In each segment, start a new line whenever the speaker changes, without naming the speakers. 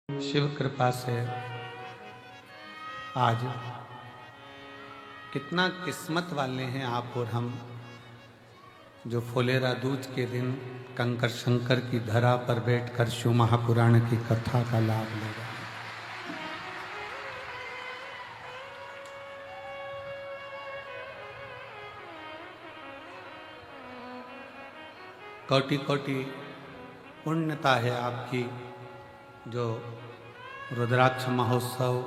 शिव कृपा से आज कितना किस्मत वाले हैं आप और हम, जो फुलेरा दूज के दिन कंकर शंकर की धरा पर बैठकर शिव महापुराण की कथा का लाभ ले रहे हैं। कोटि कोटि पुण्यता है आपकी, जो रुद्राक्ष महोत्सव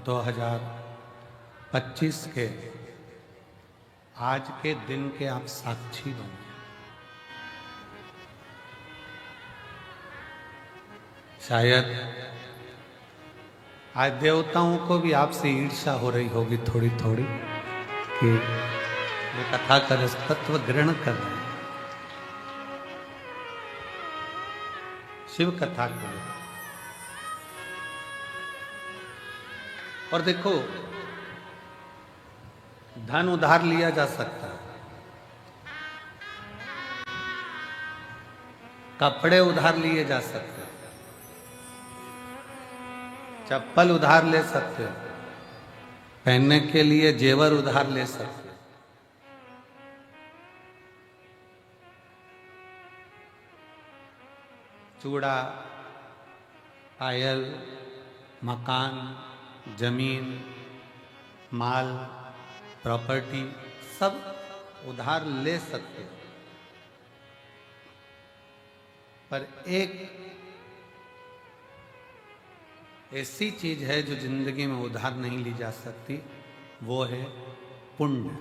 2025 के आज के दिन के आप साक्षी बने। शायद आज देवताओं को भी आपसे ईर्ष्या हो रही होगी थोड़ी थोड़ी कि ये कथा का तत्व ग्रहण कर रहे हैं, शिव कथा को। और देखो, धन उधार लिया जा सकता है, कपड़े उधार लिए जा सकते हैं, चप्पल उधार ले सकते हो, पहनने के लिए जेवर उधार ले सकते हो, चूड़ा, पायल, मकान, जमीन, माल, प्रॉपर्टी सब उधार ले सकते हो। पर एक ऐसी चीज है जो जिंदगी में उधार नहीं ली जा सकती, वो है पुण्य।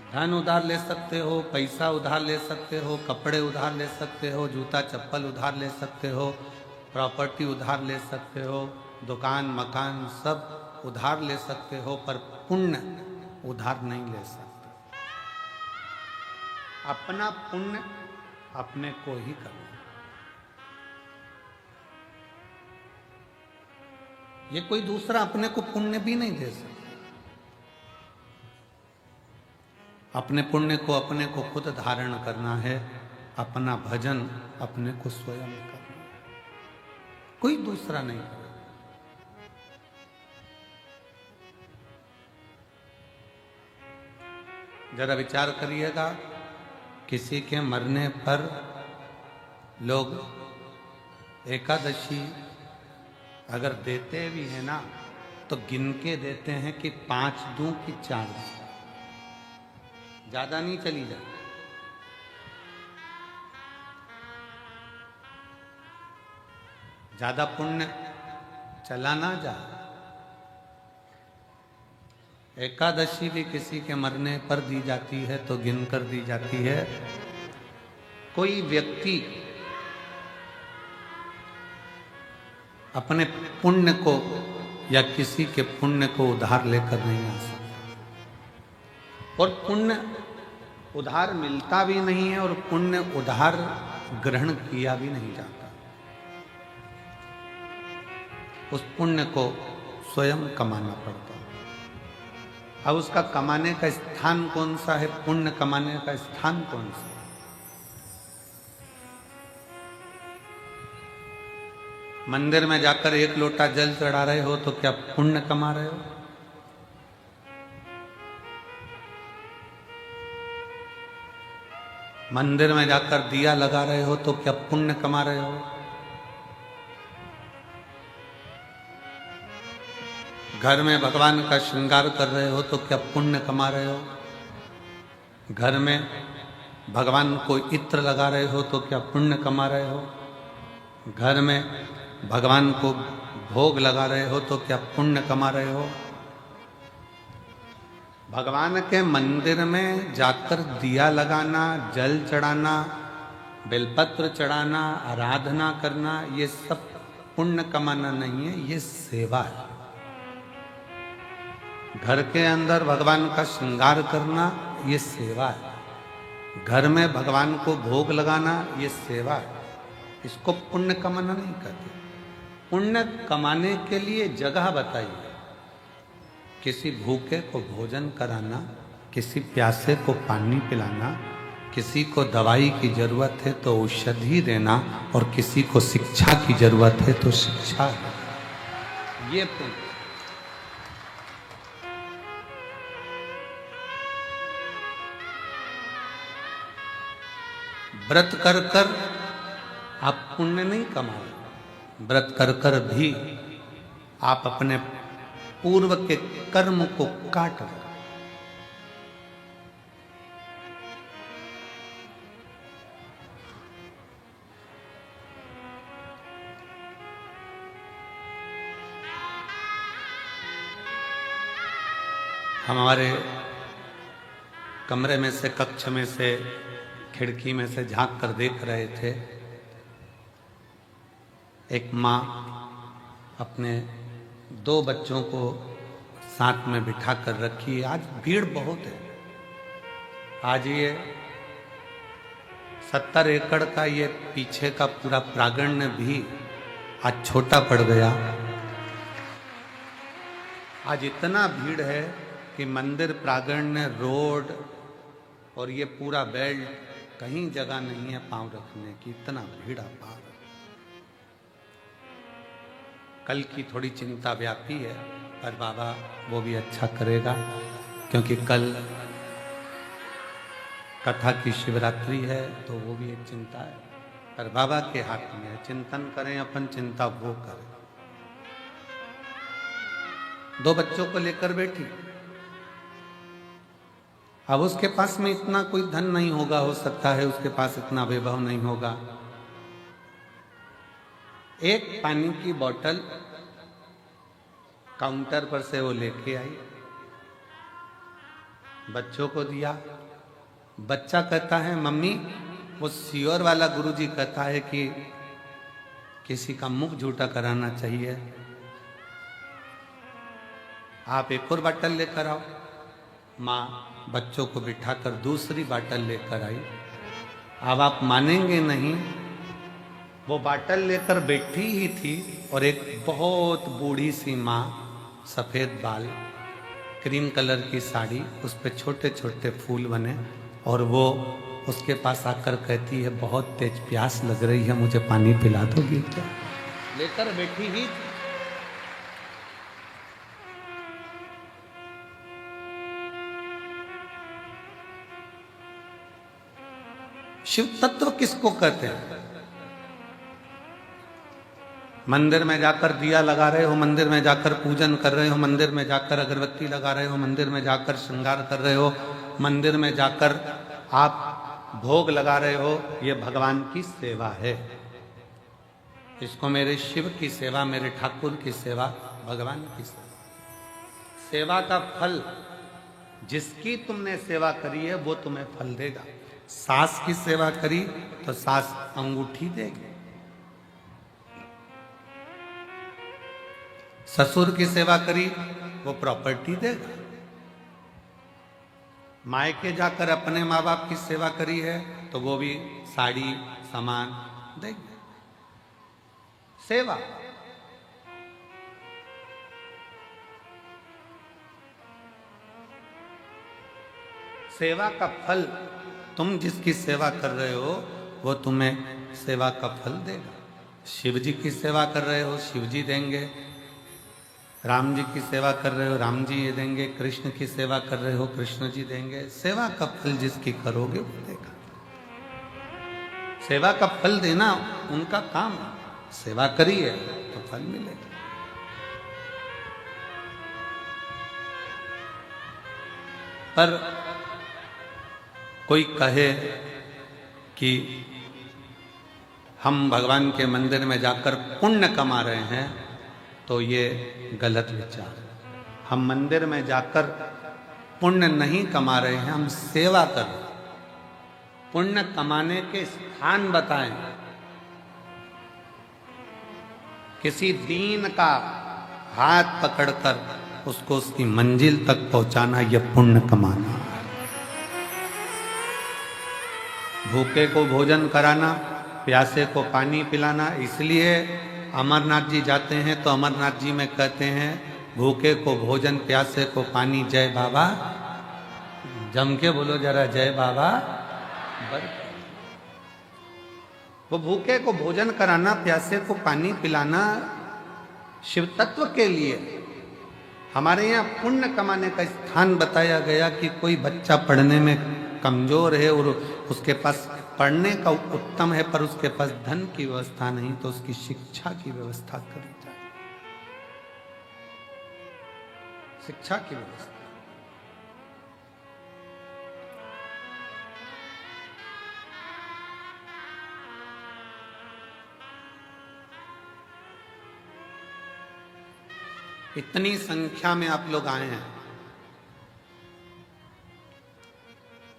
धन उधार ले सकते हो, पैसा उधार ले सकते हो, कपड़े उधार ले सकते हो, जूता चप्पल उधार ले सकते हो, प्रॉपर्टी उधार ले सकते हो, दुकान मकान सब उधार ले सकते हो, पर पुण्य उधार नहीं ले सकते। अपना पुण्य अपने को ही करना। ये कोई दूसरा अपने को पुण्य भी नहीं दे सकता। अपने पुण्य को अपने को खुद धारण करना है, अपना भजन अपने को स्वयं करना है, कोई दूसरा नहीं करेगा। जरा विचार करिएगा, किसी के मरने पर लोग एकादशी अगर देते भी हैं ना, तो गिन के देते हैं कि 5 दूं कि 4 दूं, ज्यादा नहीं चली जाती। ज्यादा पुण्य चला ना जा। एकादशी भी किसी के मरने पर दी जाती है तो गिनकर दी जाती है। कोई व्यक्ति अपने पुण्य को या किसी के पुण्य को उधार लेकर नहीं आ सकता, और पुण्य उधार मिलता भी नहीं है, और पुण्य उधार ग्रहण किया भी नहीं जाता। उस पुण्य को स्वयं कमाना पड़ता है। अब उसका कमाने का स्थान कौन सा है, पुण्य कमाने का स्थान कौन सा है? मंदिर में जाकर 1 लोटा जल चढ़ा रहे हो तो क्या पुण्य कमा रहे हो? मंदिर में जाकर दिया लगा रहे हो तो क्या पुण्य कमा रहे हो? घर में भगवान का श्रृंगार कर रहे हो तो क्या पुण्य कमा रहे हो? घर में भगवान को इत्र लगा रहे हो तो क्या पुण्य कमा रहे हो? घर में भगवान को भोग लगा रहे हो तो क्या पुण्य कमा रहे हो? भगवान के मंदिर में जाकर दिया लगाना, जल चढ़ाना, बेलपत्र चढ़ाना, आराधना करना, ये सब पुण्य कमाना नहीं है, ये सेवा है। घर के अंदर भगवान का श्रृंगार करना, ये सेवा है। घर में भगवान को भोग लगाना, ये सेवा है। इसको पुण्य कमाना नहीं कहते। पुण्य कमाने के लिए जगह बताइए। किसी भूखे को भोजन कराना, किसी प्यासे को पानी पिलाना, किसी को दवाई की जरूरत है तो औषधि देना, और किसी को शिक्षा की जरूरत है तो शिक्षा देना। ये पुण्य। व्रत कर कर आप पुण्य नहीं कमाओ, व्रत कर कर भी आप अपने पूर्व के कर्म को काट रहे। हमारे कमरे में से, कक्ष में से, खिड़की में से झांक कर देख रहे थे, एक माँ अपने 2 बच्चों को साथ में बिठा कर रखी। आज भीड़ बहुत है। आज ये 70 एकड़ का ये पीछे का पूरा प्रांगण भी आज छोटा पड़ गया। आज इतना भीड़ है कि मंदिर प्रांगण, रोड और ये पूरा बेल्ट, कहीं जगह नहीं है पांव रखने की, इतना भीड़ पार। कल की थोड़ी चिंता व्यापी है, पर बाबा वो भी अच्छा करेगा, क्योंकि कल कथा की शिवरात्रि है, तो वो भी एक चिंता है, पर बाबा के हाथ में है। चिंतन करें अपन, चिंता वो करें। 2 बच्चों को लेकर बैठी। अब उसके पास में इतना कोई धन नहीं होगा, हो सकता है उसके पास इतना वैभव नहीं होगा। एक पानी की बोतल काउंटर पर से वो लेके आई, बच्चों को दिया। बच्चा कहता है, मम्मी, वो सियोर वाला गुरुजी कहता है कि किसी का मुख झूठा कराना चाहिए, आप एक और बोतल लेकर आओ। माँ बच्चों को बिठाकर दूसरी बोतल लेकर आई। अब आप मानेंगे नहीं, वो बोतल लेकर बैठी ही थी और एक बहुत बूढ़ी सी माँ, सफेद बाल, क्रीम कलर की साड़ी, उस पे छोटे छोटे फूल बने, और वो उसके पास आकर कहती है, बहुत तेज प्यास लग रही है, मुझे पानी पिला दोगी क्या? लेकर बैठी ही थी। शिव तत्व किसको कहते हैं? मंदिर में जाकर दिया लगा रहे हो, मंदिर में जाकर पूजन कर रहे हो, मंदिर में जाकर अगरबत्ती लगा रहे हो, मंदिर में जाकर श्रृंगार कर रहे हो, मंदिर में जाकर आप भोग लगा रहे हो, ये भगवान की सेवा है। इसको मेरे शिव की सेवा, मेरे ठाकुर की सेवा, भगवान की सेवा। सेवा का फल, जिसकी तुमने सेवा करी है वो तुम्हें फल देगा। सास की सेवा करी तो सास अंगूठी देगी, ससुर की सेवा करी वो प्रॉपर्टी देगा, मायके जाकर अपने माँ बाप की सेवा करी है तो वो भी साड़ी सामान देंगे। सेवा सेवा का फल, तुम जिसकी सेवा कर रहे हो वो तुम्हें सेवा का फल देगा। शिव जी की सेवा कर रहे हो, शिव जी देंगे। राम जी की सेवा कर रहे हो, राम जी ये देंगे। कृष्ण की सेवा कर रहे हो, कृष्ण जी देंगे। सेवा का फल जिसकी करोगे वो देगा। सेवा का फल देना उनका काम है। सेवा करिए तो फल मिलेगा। पर कोई कहे कि हम भगवान के मंदिर में जाकर पुण्य कमा रहे हैं, तो ये गलत विचार। हम मंदिर में जाकर पुण्य नहीं कमा रहे हैं, हम सेवा कर रहे हैं। पुण्य कमाने के स्थान बताएं। किसी दीन का हाथ पकड़कर उसको उसकी मंजिल तक पहुंचाना, यह पुण्य कमाना। भूखे को भोजन कराना, प्यासे को पानी पिलाना। इसलिए अमरनाथ जी जाते हैं तो अमरनाथ जी में कहते हैं, भूखे को भोजन, प्यासे को पानी, जय बाबा। जम के बोलो जरा, जय बाबा। बरकत। वो भूखे को भोजन कराना, प्यासे को पानी पिलाना शिव तत्व के लिए। हमारे यहाँ पुण्य कमाने का स्थान बताया गया कि कोई बच्चा पढ़ने में कमजोर है और उसके पास पढ़ने का उत्तम है पर उसके पास धन की व्यवस्था नहीं, तो उसकी शिक्षा की व्यवस्था करी जाए। शिक्षा की व्यवस्था। इतनी संख्या में आप लोग आए हैं,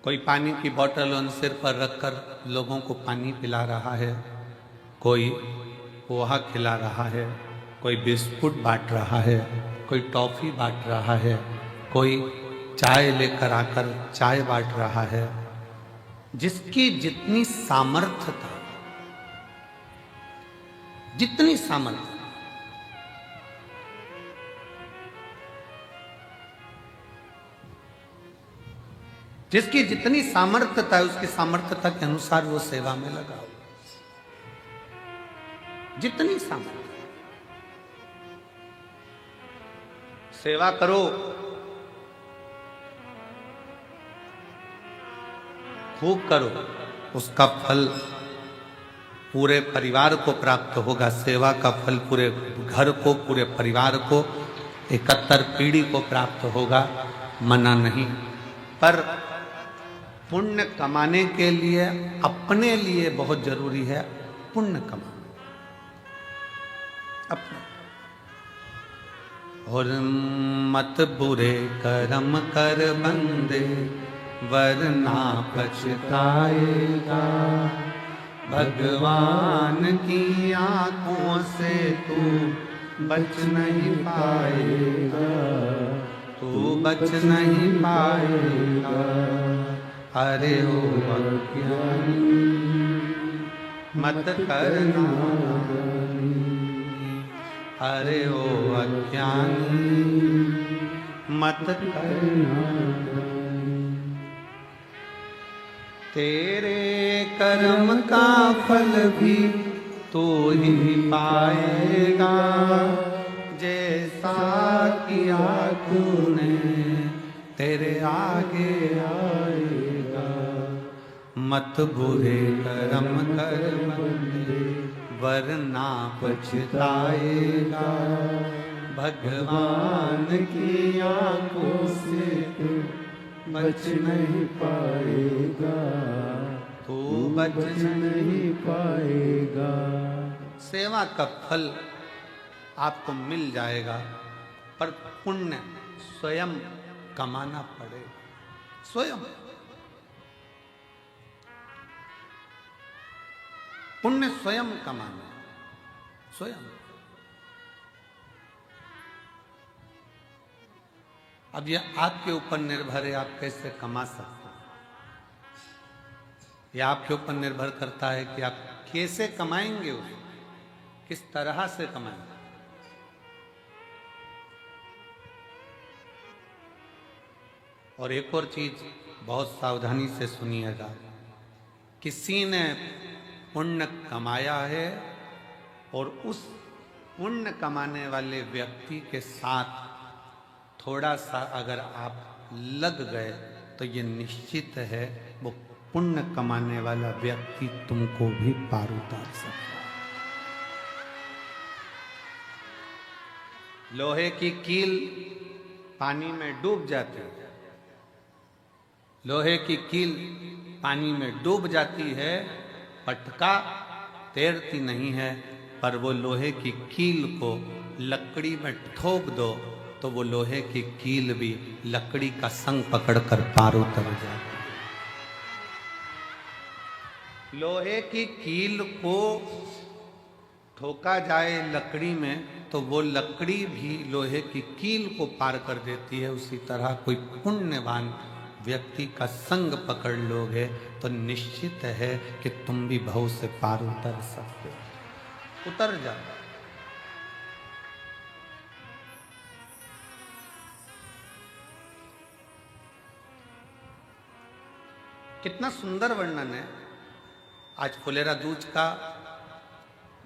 कोई पानी की बोतल उन सिर पर रखकर लोगों को पानी पिला रहा है, कोई पोहा खिला रहा है, कोई बिस्कुट बांट रहा है, कोई टॉफी बांट रहा है, कोई चाय लेकर आकर चाय बांट रहा है। जिसकी जितनी सामर्थ्यता, जितनी सामर्थ्य, जिसकी जितनी सामर्थ्यता है उसकी सामर्थ्यता के अनुसार वो सेवा में लगा हो। जितनी सामर्थ्य, सेवा करो, खूब करो, उसका फल पूरे परिवार को प्राप्त होगा। सेवा का फल पूरे घर को, पूरे परिवार को, 71 पीढ़ी को प्राप्त होगा, मना नहीं। पर पुण्य कमाने के लिए अपने लिए बहुत जरूरी है पुण्य कमाना अपने। और मत बुरे कर्म कर बंदे वरना पछताएगा, भगवान की आंखों से तू बच नहीं पाएगा, तू बच नहीं पाएगा। अरे ओ अज्ञानी मत करना, अरे ओ अज्ञानी मत करना। तेरे कर्म का फल भी तू ही पाएगा, जैसा किया तूने तेरे आगे आएगा। मत बुरे कर्म कर बंदे वरना पछताएगा, भगवान की आंखों से तू बच नहीं पाएगा, तू बच नहीं पाएगा। सेवा का फल आपको मिल जाएगा, पर पुण्य स्वयं कमाना पड़ेगा, स्वयं। पुण्य स्वयं कमाना, स्वयं। अब यह आपके ऊपर निर्भर है, आप कैसे कमा सकते हैं। यह आपके ऊपर निर्भर करता है कि आप कैसे कमाएंगे, उसे किस तरह से कमाएंगे। और एक और चीज बहुत सावधानी से सुनिएगा, किसी ने पुण्य कमाया है और उस पुण्य कमाने वाले व्यक्ति के साथ थोड़ा सा अगर आप लग गए तो ये निश्चित है वो पुण्य कमाने वाला व्यक्ति तुमको भी पार उतार सकता है। लोहे की कील पानी में डूब जाती है, लोहे की कील पानी में डूब जाती है, पटका तैरती नहीं है, पर वो लोहे की कील को लकड़ी में ठोक दो तो वो लोहे की कील भी लकड़ी का संग पकड़कर पार उतर जाती है। लोहे की कील को ठोका जाए लकड़ी में तो वो लकड़ी भी लोहे की कील को पार कर देती है। उसी तरह कोई पुण्यवान व्यक्ति का संग पकड़ लोगे तो निश्चित है कि तुम भी भव से पार उतर सकते हो, उतर जाओ। कितना सुंदर वर्णन है। आज फुलेरा दूज का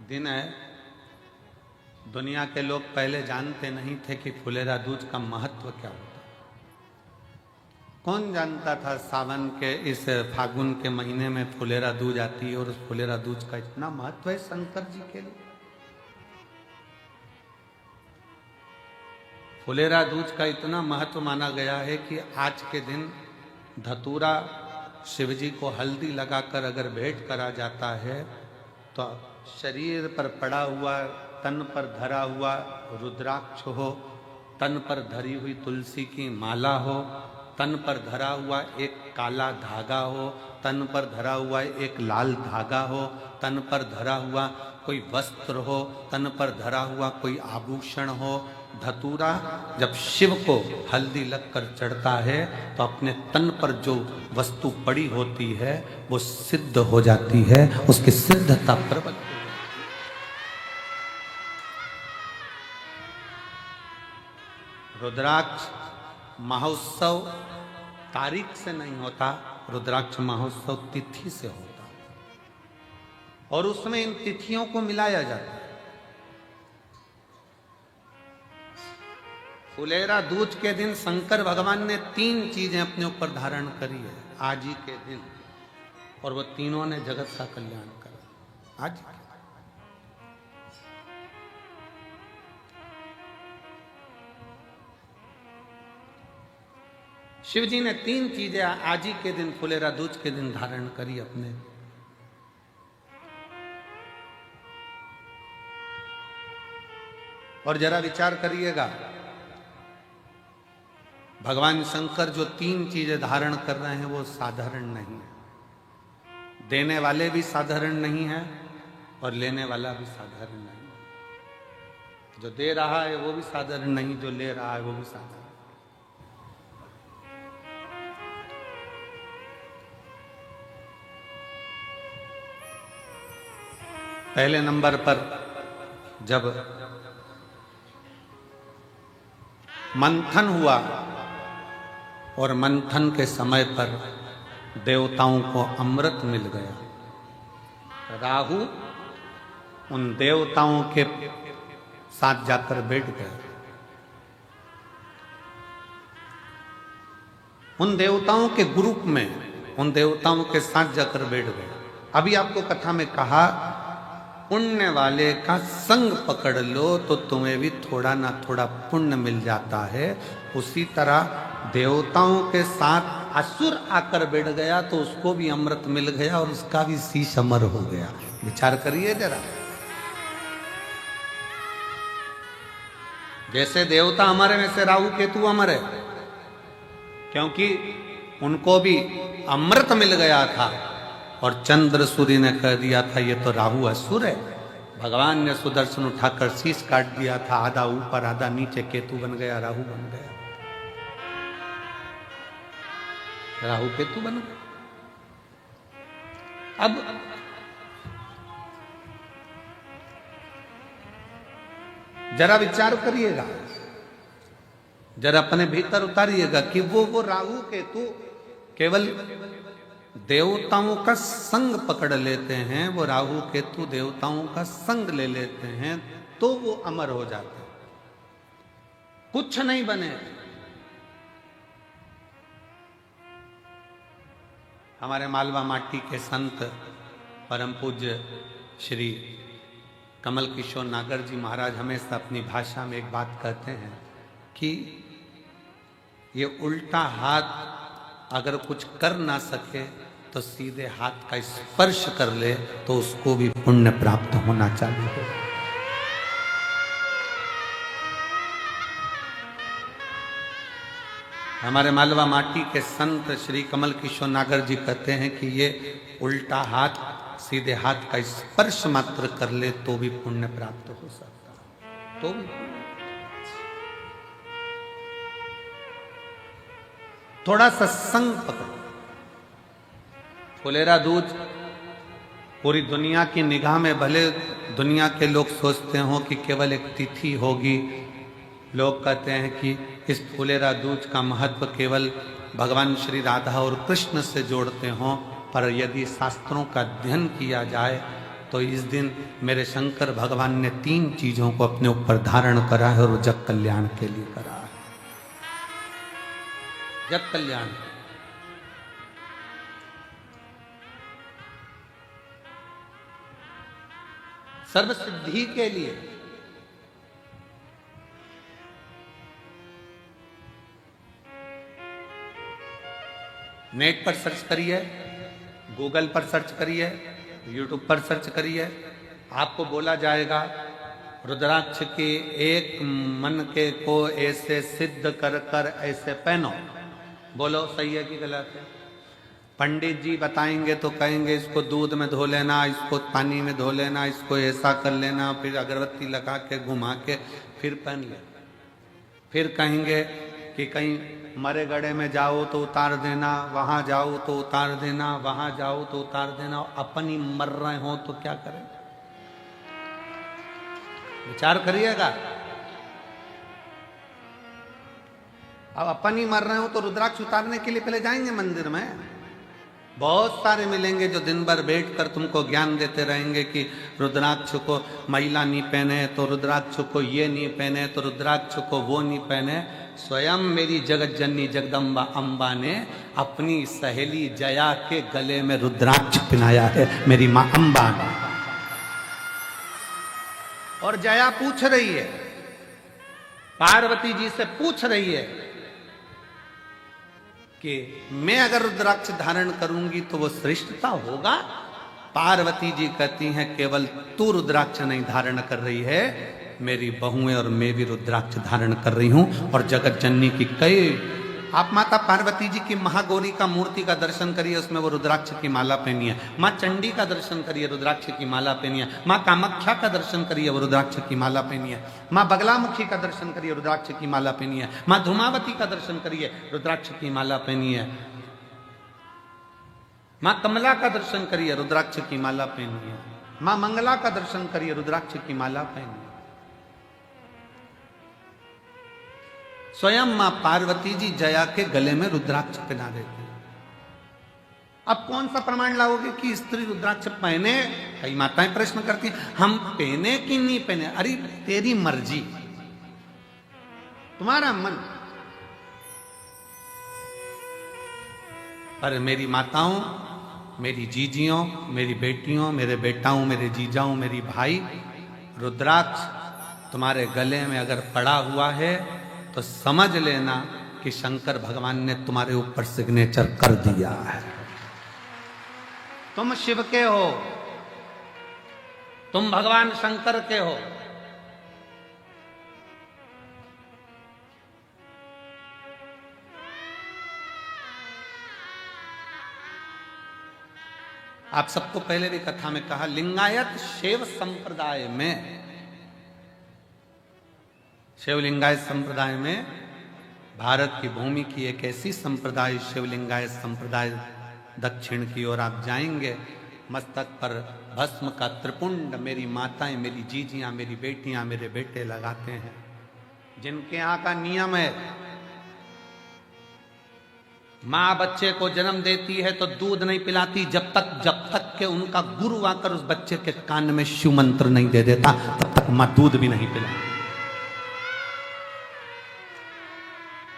दिन है। दुनिया के लोग पहले जानते नहीं थे कि फुलेरा दूज का महत्व क्या होता। कौन जानता था सावन के इस फागुन के महीने में फुलेरा दूज आती है और उस फुलेरा दूज का इतना महत्व है शंकर जी के लिए। फुलेरा दूज का इतना महत्व माना गया है कि आज के दिन धतूरा शिव जी को हल्दी लगाकर अगर भेंट करा जाता है तो शरीर पर पड़ा हुआ, तन पर धरा हुआ रुद्राक्ष हो, तन पर धरी हुई तुलसी की माला हो, तन पर धरा हुआ एक काला धागा हो, तन पर धरा हुआ एक लाल धागा हो, तन पर धरा हुआ कोई वस्त्र हो, तन पर धरा हुआ कोई आभूषण हो, धतूरा जब शिव को हल्दी लगकर चढ़ता है तो अपने तन पर जो वस्तु पड़ी होती है वो सिद्ध हो जाती है, उसकी सिद्धता प्रबल हो जाती है। रुद्राक्ष महोत्सव तारीख से नहीं होता, रुद्राक्ष महोत्सव तिथि से होता और उसमें इन तिथियों को मिलाया जाता है। फुलेरा दूज के दिन शंकर भगवान ने 3 चीजें अपने ऊपर धारण करी है आज ही के दिन, और वो तीनों ने जगत का कल्याण करा आज। शिव जी ने 3 चीजें आज ही के दिन फुलेरा दूज के दिन धारण करी अपने। और जरा विचार करिएगा, भगवान शंकर जो 3 चीजें धारण कर रहे हैं वो साधारण नहीं है। देने वाले भी साधारण नहीं है और लेने वाला भी साधारण नहीं है। जो दे रहा है वो भी साधारण नहीं, जो ले रहा है वो भी साधारण। पहले नंबर पर जब मंथन हुआ और मंथन के समय पर देवताओं को अमृत मिल गया, राहु उन देवताओं के साथ जाकर बैठ गया। उन देवताओं के ग्रुप में, उन देवताओं के साथ जाकर बैठ गए। अभी आपको कथा में कहा, पुण्य वाले का संग पकड़ लो तो तुम्हें भी थोड़ा ना थोड़ा पुण्य मिल जाता है। उसी तरह देवताओं के साथ असुर आकर बैठ गया तो उसको भी अमृत मिल गया और उसका भी शीश अमर हो गया। विचार करिए जरा। जैसे देवता अमर है वैसे राहु केतु अमर है, क्योंकि उनको भी अमृत मिल गया था और चंद्र सूर्य ने कह दिया था ये तो राहु असुर है। भगवान ने सुदर्शन उठाकर शीश काट दिया था, आधा ऊपर आधा नीचे, केतु बन गया, राहु बन गया, राहु केतु बन गया। अब जरा विचार करिएगा, जरा अपने भीतर उतारिएगा कि वो राहु केतु केवल देवताओं का संग पकड़ लेते हैं, वो राहु केतु देवताओं का संग ले लेते हैं तो वो अमर हो जाते हैं, कुछ नहीं बने। हमारे मालवा माटी के संत परम पूज्य श्री कमल किशोर नागर जी महाराज हमेशा अपनी भाषा में एक बात कहते हैं कि ये उल्टा हाथ अगर कुछ कर ना सके तो सीधे हाथ का स्पर्श कर ले तो उसको भी पुण्य प्राप्त होना चाहिए। हमारे मालवा माटी के संत श्री कमल किशोर नागर जी कहते हैं कि ये उल्टा हाथ सीधे हाथ का स्पर्श मात्र कर ले तो भी पुण्य प्राप्त हो सकता है, तो भी। थोड़ा सा संग पकड़ो। फुलेरा दूज पूरी दुनिया की निगाह में, भले दुनिया के लोग सोचते हो कि केवल एक तिथि होगी, लोग कहते हैं कि इस फुलेरा दूज का महत्व केवल भगवान श्री राधा और कृष्ण से जोड़ते हों, पर यदि शास्त्रों का अध्ययन किया जाए तो इस दिन मेरे शंकर भगवान ने 3 चीजों को अपने ऊपर धारण करा है और वो जग कल्याण के लिए करा है। जग कल्याण, सर्व सिद्धि के लिए। नेट पर सर्च करिए, गूगल पर सर्च करिए, यूट्यूब पर सर्च करिए, आपको बोला जाएगा रुद्राक्ष की एक मन के को ऐसे सिद्ध कर कर ऐसे पहनो। बोलो सही है कि गलत है? पंडित जी बताएंगे तो कहेंगे इसको दूध में धो लेना, इसको पानी में धो लेना, इसको ऐसा कर लेना, फिर अगरबत्ती लगा के घुमा के फिर पहन ले। फिर कहेंगे कि कहीं मरे गड़े में जाओ तो उतार देना, वहां जाओ तो उतार देना, वहां जाओ तो उतार देना। अपन ही मर रहे हो तो क्या करें? विचार करिएगा। अब अपन ही मर रहे हो तो रुद्राक्ष उतारने के लिए पहले जाएंगे मंदिर में। बहुत सारे मिलेंगे जो दिन भर बैठ कर तुमको ज्ञान देते रहेंगे कि रुद्राक्ष को महिला नहीं पहने, तो रुद्राक्ष को ये नहीं पहने, तो रुद्राक्ष को वो नहीं पहने। स्वयं मेरी जगत जननी जगदम्बा अम्बा ने अपनी सहेली जया के गले में रुद्राक्ष पहनाया है, मेरी मां अम्बा ने। और जया पूछ रही है, पार्वती जी से पूछ रही है कि मैं अगर रुद्राक्ष धारण करूंगी तो वो श्रेष्ठता होगा? पार्वती जी कहती हैं केवल तू रुद्राक्ष नहीं धारण कर रही है, मेरी बहुएं और मैं भी रुद्राक्ष धारण कर रही हूं। और जगत जननी की कई, आप माता पार्वती जी की महागौरी का मूर्ति का दर्शन करिए, उसमें वो रुद्राक्ष की माला पहनी है। माँ चंडी का दर्शन करिए, रुद्राक्ष की माला पहनी है। माँ कामाख्या का दर्शन करिए, वो रुद्राक्ष की माला पहनी है। माँ बगलामुखी का दर्शन करिए, रुद्राक्ष की माला पहनी है। माँ धूमावती का दर्शन करिए, रुद्राक्ष की माला पहनी है। माँ कमला का दर्शन करिए, रुद्राक्ष की माला पहनी है। माँ मंगला का दर्शन करिए, रुद्राक्ष की माला पहनी है। स्वयं मां पार्वती जी जया के गले में रुद्राक्ष पहना देती है। अब कौन सा प्रमाण लाओगे कि स्त्री रुद्राक्ष पहने? कई माताएं प्रश्न करती हैं, हम पहने कि नहीं पहने? अरे तेरी मर्जी, तुम्हारा मन। पर मेरी माताओं, मेरी जीजियों, मेरी बेटियों, मेरे बेटाओं, मेरे जीजाओं, मेरी भाई, रुद्राक्ष तुम्हारे गले में अगर पड़ा हुआ है तो समझ लेना कि शंकर भगवान ने तुम्हारे ऊपर सिग्नेचर कर दिया है। तुम शिव के हो, तुम भगवान शंकर के हो। आप सबको पहले भी कथा में कहा, लिंगायत शैव संप्रदाय में, शिवलिंगायत संप्रदाय में, भारत की भूमि की एक ऐसी संप्रदाय शिवलिंगायत संप्रदाय, दक्षिण की ओर आप जाएंगे, मस्तक पर भस्म का त्रिपुंड मेरी माताएं, मेरी जीजियां, मेरी बेटियां, मेरे बेटे लगाते हैं। जिनके यहाँ का नियम है, माँ बच्चे को जन्म देती है तो दूध नहीं पिलाती जब तक के उनका गुरु आकर उस बच्चे के कान में शिव मंत्र नहीं दे देता, तब तक माँ दूध भी नहीं पिलाती।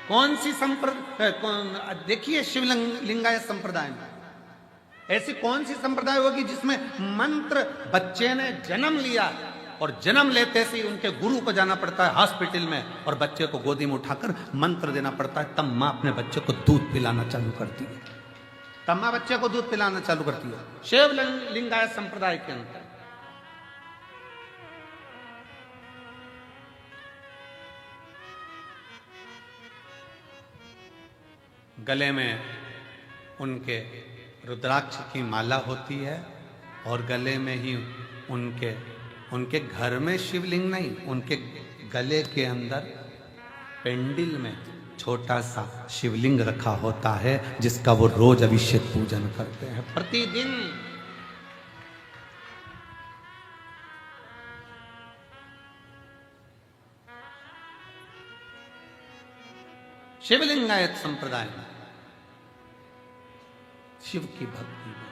कौन सी संप्रदाय? देखिए शिवलिंगायत संप्रदाय में ऐसी कौन सी संप्रदाय होगी जिसमें मंत्र, बच्चे ने जन्म लिया और जन्म लेते से उनके गुरु को जाना पड़ता है हॉस्पिटल में और बच्चे को गोदी में उठाकर मंत्र देना पड़ता है, तब मां अपने बच्चे को दूध पिलाना चालू करती है। तब मां बच्चे को दूध पिलाना चालू करती है शिवलिंगायत संप्रदाय के अंदर। गले में उनके रुद्राक्ष की माला होती है और गले में ही उनके घर में शिवलिंग नहीं, उनके गले के अंदर पेंडिल में छोटा सा शिवलिंग रखा होता है जिसका वो रोज अभिषेक पूजन करते हैं प्रतिदिन। शिवलिंगायत संप्रदाय में शिव की भक्ति में।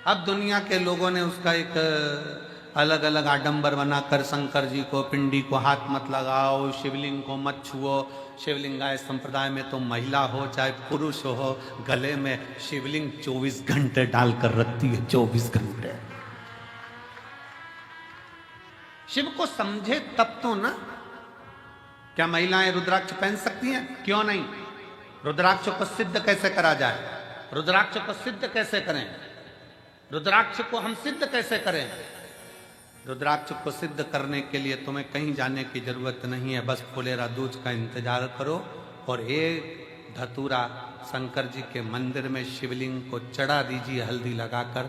अब दुनिया के लोगों ने उसका एक अलग अलग आडंबर बनाकर शंकर जी को, पिंडी को हाथ मत लगाओ, शिवलिंग को मत छुओ, शिवलिंगाय संप्रदाय में तो महिला हो चाहे पुरुष हो, गले में शिवलिंग 24 घंटे डालकर रखती है, 24 घंटे। शिव को समझे तब तो ना। क्या महिलाएं रुद्राक्ष पहन सकती हैं? क्यों नहीं। रुद्राक्ष को सिद्ध कैसे करा जाए? रुद्राक्ष को सिद्ध कैसे करें? रुद्राक्ष को हम सिद्ध कैसे करें? रुद्राक्ष को सिद्ध करने के लिए तुम्हें कहीं जाने की जरूरत नहीं है, बस फुलेरा दूज का इंतजार करो और एक धतूरा शंकर जी के मंदिर में शिवलिंग को चढ़ा दीजिए हल्दी लगाकर।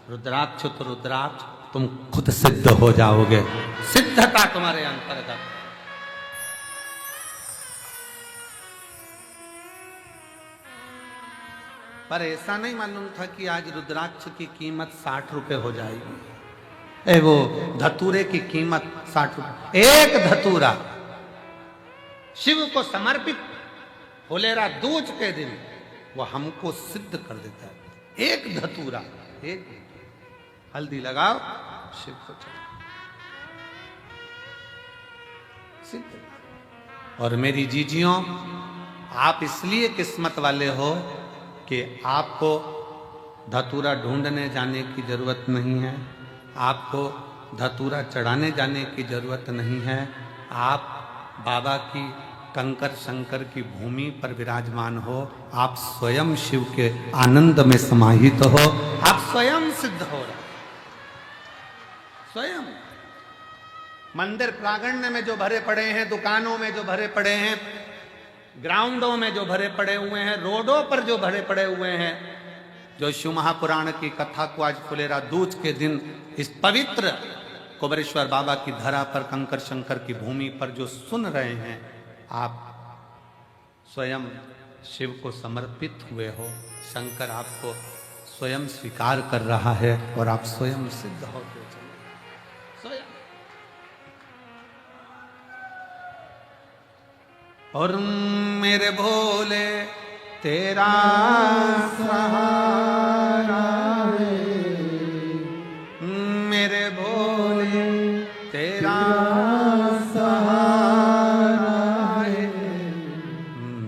रुद्राक्ष तो रुद्राक्ष, तुम खुद सिद्ध हो जाओगे, सिद्धता तुम्हारे अंतर्गत। पर ऐसा नहीं मालूम था कि आज रुद्राक्ष की कीमत 60 रुपए हो जाएगी। वो धतूरे की कीमत 60 रुपए। एक धतूरा शिव को समर्पित फुलेरा दूज के दिन वो हमको सिद्ध कर देता है। एक धतूरा, एक हल्दी लगाओ, शिव को चढ़ाओ, सिद्ध। और मेरी जीजियों, आप इसलिए किस्मत वाले हो कि आपको धतूरा ढूंढने जाने की जरूरत नहीं है, आपको धतूरा चढ़ाने जाने की जरूरत नहीं है। आप बाबा की कंकर शंकर की भूमि पर विराजमान हो, आप स्वयं शिव के आनंद में समाहित हो, आप स्वयं सिद्ध हो रहे, स्वयं। मंदिर प्रांगण में जो भरे पड़े हैं, दुकानों में जो भरे पड़े हैं, ग्राउंडों में जो भरे पड़े हुए हैं, रोडों पर जो भरे पड़े हुए हैं, जो शिव महापुराण की कथा को आज फुलेरा दूज के दिन इस पवित्र कुबेरेश्वर बाबा की धरा पर, कंकर शंकर की भूमि पर जो सुन रहे हैं, आप स्वयं शिव को समर्पित हुए हो। शंकर आपको स्वयं स्वीकार कर रहा है और आप स्वयं सिद्ध होते चले, स्वयं। और मेरे भोले तेरा सहारा है, मेरे भोले तेरा सहारा है,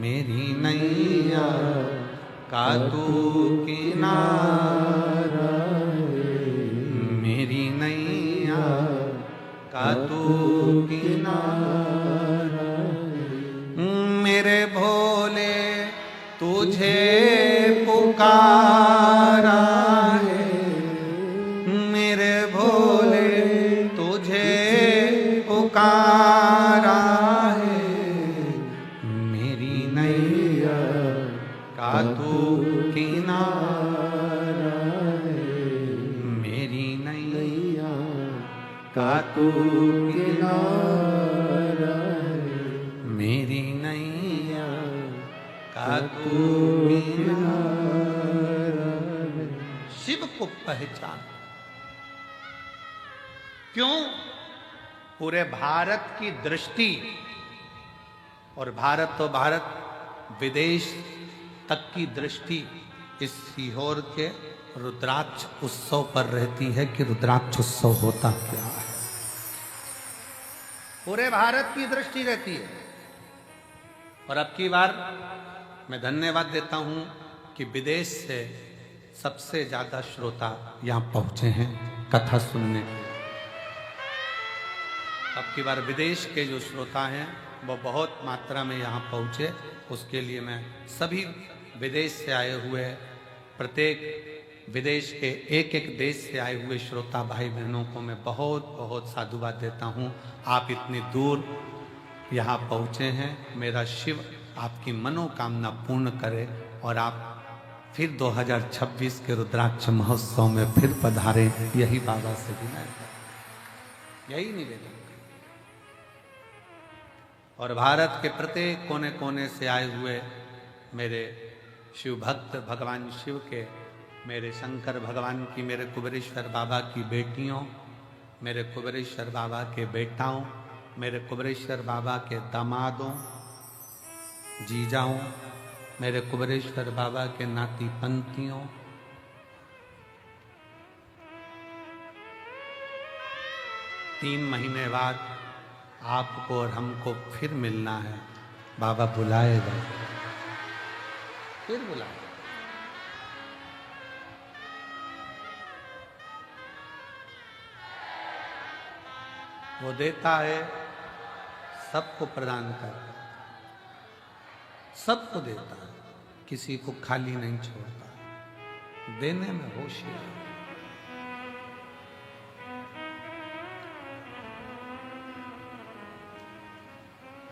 मेरी नैया का तू किनारा है, मेरी नैया का तू किनारा, मेरे भोले तुझे पुकारा है, मेरे भोले तुझे पुकारा है, मेरी नैया का तू किनारा है, मेरी नैया का तू किनारा है, मेरी नैया का तू किनारा है। शिव को पहचान। क्यों? पूरे भारत की दृष्टि, और भारत तो भारत, विदेश तक की दृष्टि इस सीहोर के रुद्राक्ष उत्सव पर रहती है कि रुद्राक्ष उत्सव होता क्या है। पूरे भारत की दृष्टि रहती है। और अब की बार मैं धन्यवाद देता हूं कि विदेश से सबसे ज्यादा श्रोता यहां पहुंचे हैं कथा सुनने। अब की बार विदेश के जो श्रोता हैं वो बहुत मात्रा में यहां पहुंचे, उसके लिए मैं सभी विदेश से आए हुए, प्रत्येक विदेश के एक एक देश से आए हुए श्रोता भाई बहनों को मैं बहुत बहुत साधुवाद देता हूं। आप इतनी दूर यहाँ पहुँचे हैं। मेरा शिव आपकी मनोकामना पूर्ण करे और आप फिर 2026 के रुद्राक्ष महोत्सव में फिर पधारें, यही बाबा से विनय है, यही निवेदन। और भारत के प्रत्येक कोने कोने से आए हुए मेरे शिव भक्त, भगवान शिव के, मेरे शंकर भगवान की, मेरे कुबेरेश्वर बाबा की बेटियों, मेरे कुबेरेश्वर बाबा के बेटाओं, मेरे कुबेरेश्वर बाबा के दामादों, जीजाओं, मेरे कुबरेश्वर बाबा के नाती पंथियों, तीन महीने बाद आपको और हमको फिर मिलना है। बाबा बुलाएगा, फिर बुलाएगा। वो देता है, सबको प्रदान करता है, सबको देता है, किसी को खाली नहीं छोड़ता, देने में होशियार।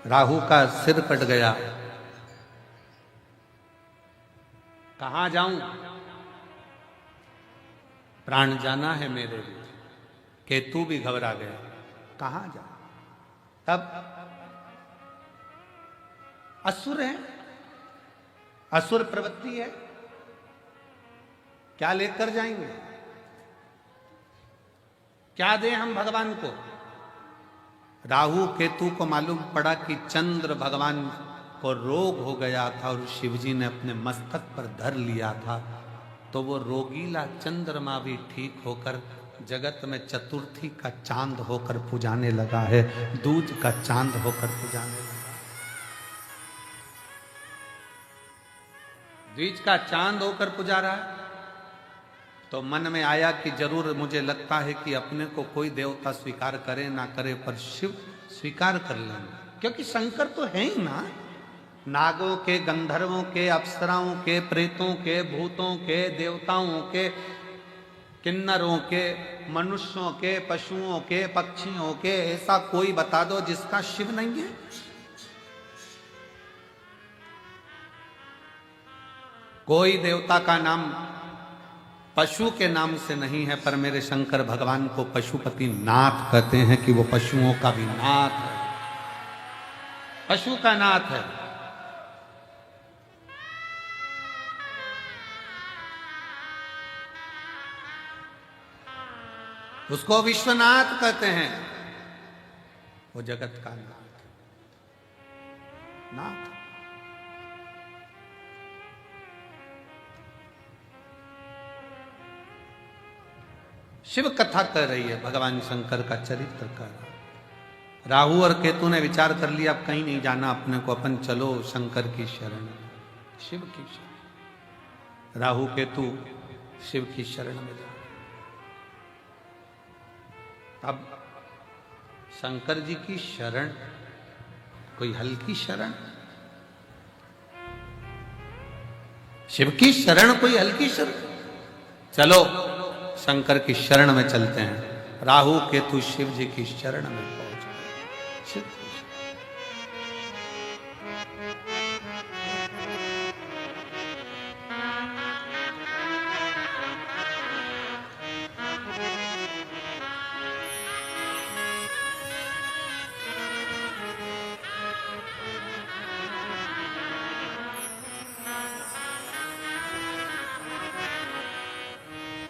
राहु का सिर कट गया, कहां जाऊं, प्राण जाना है मेरे लिए। केतु भी घबरा गया, कहां जाऊं। तब असुर है, असुर प्रवृत्ति है, क्या लेकर जाएंगे, क्या दें हम भगवान को। राहु केतु को मालूम पड़ा कि चंद्र भगवान को रोग हो गया था और शिवजी ने अपने मस्तक पर धर लिया था, तो वो रोगीला चंद्रमा भी ठीक होकर जगत में चतुर्थी का चांद होकर पुजाने लगा है, दूज का चांद होकर पुजाने लगा, द्विज का चांद होकर पुजा रहा है। तो मन में आया कि जरूर मुझे लगता है कि अपने को कोई देवता स्वीकार करे ना करे, पर शिव स्वीकार कर लेंगे, क्योंकि शंकर तो है ही ना। नागों के, गंधर्वों के, अप्सराओं के, प्रेतों के, भूतों के, देवताओं के, किन्नरों के, मनुष्यों के, पशुओं के, पक्षियों के, ऐसा कोई बता दो जिसका शिव नहीं है। कोई देवता का नाम पशु के नाम से नहीं है, पर मेरे शंकर भगवान को पशुपति नाथ कहते हैं कि वो पशुओं का भी नाथ है, पशु का नाथ है। उसको विश्वनाथ कहते हैं, वो जगत का नाथ, नाथ। शिव कथा कर रही है, भगवान शंकर का चरित्र कर रहा है। राहु और केतु ने विचार कर लिया अब कहीं नहीं जाना अपने को, अपन चलो शंकर की शरण, शिव की शरण। राहु केतु शिव की शरण में जा। अब शंकर जी की शरण कोई हल्की शरण, शिव की शरण कोई हल्की शरण। चलो शंकर की शरण में चलते हैं। राहु केतु शिव जी की शरण में पहुंच गए।